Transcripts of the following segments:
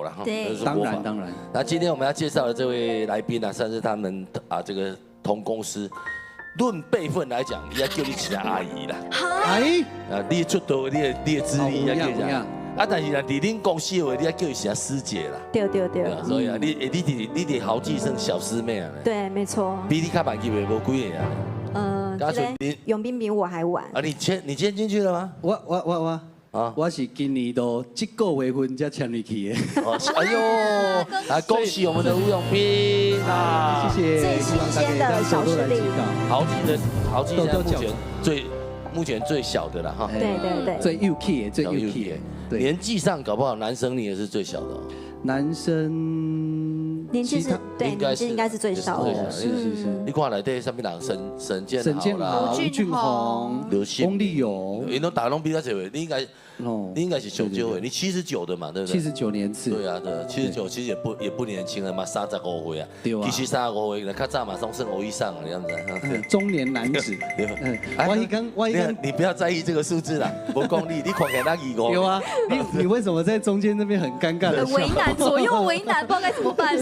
了哈。对，当然当然。那今天我们要介绍的这位来宾呢，算是他们这个同公司。论辈分来讲，伊要叫你起来阿姨啦。哎，你出道，你的资历要叫一下。但是呢，伫恁公司的话，你要叫一下师姐啦。对。所以啊，你得豪记生小师妹啊。对，没错。比你卡板机会无几年啊。刚才永斌比我还晚。啊，你签进去了吗？我是今年都这个月份才签入去的。哎呦，来恭喜我们的吴永斌啊！谢谢。最新鲜的小师弟。豪记现在目前最小的了哈。对。最幼气的。对。年纪上搞不好男生你也是最小的。男生年纪是对，年纪应该是最少的。是。你看来对上面两个沈建豪、吴俊宏、翁立友，因都打拢比较少的，你应该是小九的，你79的嘛，对不对？79年次。对啊，79其实也不年轻了嘛，35岁啊。对啊。其实35岁，较早嘛算欧以上了样子。中年男子。你不要在意这个数字啦，我功利，你看给他25。有啊，你为什么在中间那边很尴尬的？很为难，左右为难，不知道该怎么办。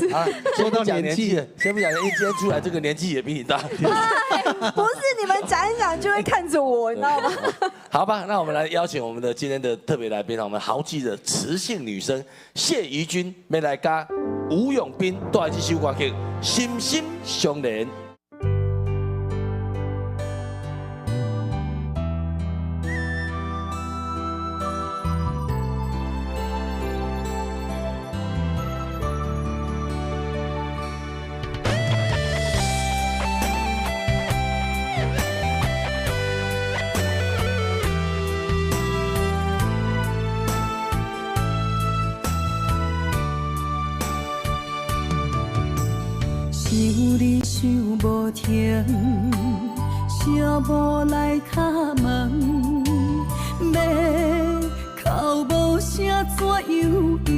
说到年纪，先不讲年纪，今天出来这个年纪也比你大。不是你们讲一讲就会看着我，你知道吗？好吧，那我们来邀请我们的今天的特别来宾，我们豪记的雌性女生谢怡君，要来加吴永斌带来这首歌曲《心心相连》。想你想无停，声无来敲门，要哭无声怎样应？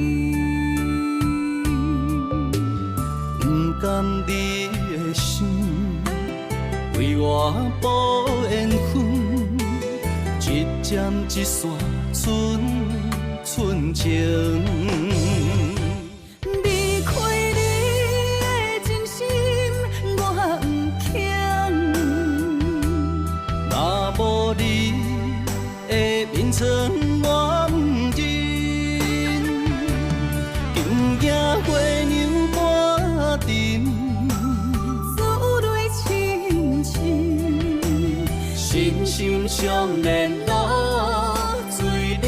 不甘你的心为我无缘分，一针一线寸情。面窗我不认，紧行月娘半沉，思泪深深，心心相连落水凉。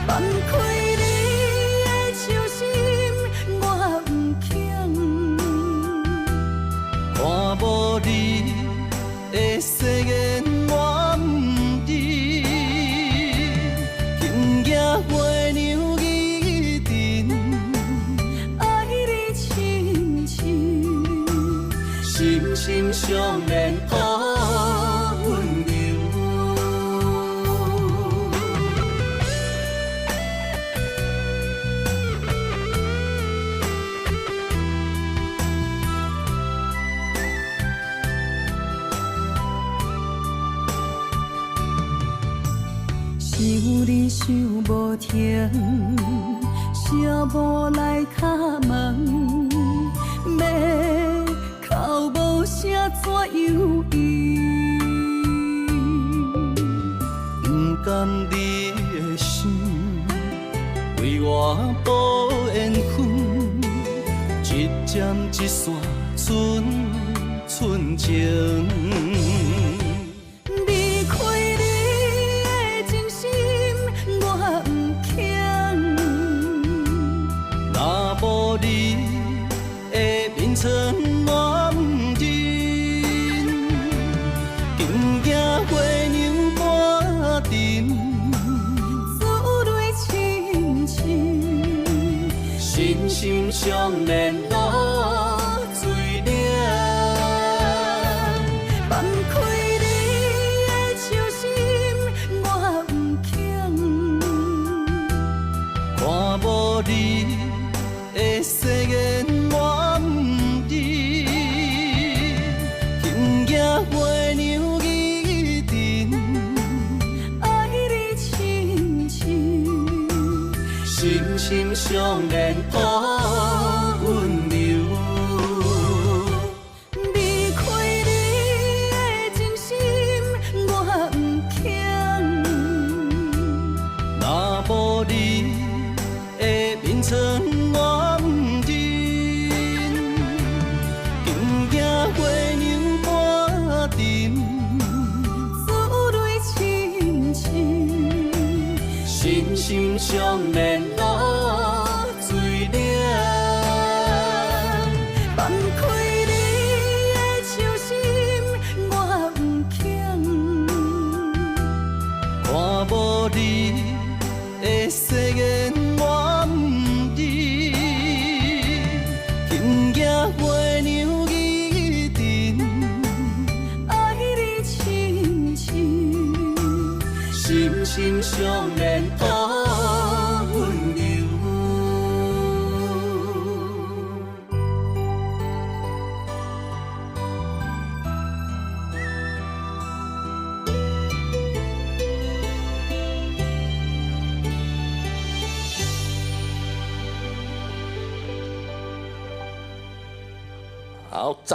放开你的手心，我不强，看无你的世界。月娘依阵，爱你深深，心心相连好温柔。想你想无停，声无来敲门，要哭无声怎样应？不甘你的心为我无缘分，一针一线寸情。你的面窗我不认，紧行月娘半沉，思泪深深，心心相连落水凉。放开你的手心，我不强，看无你的世界我不认，紧行月娘依阵，爱你深深，心心相连抱温柔。离开你的真心，我不强。若无你的面窗，我不认。紧行月娘半沉，珠泪清清，心心相连落水凉。放开你的手心，我不强。看无你的誓言，我不认。紧行月娘义阵，爱你深深，心心相连抱温柔。好，赞。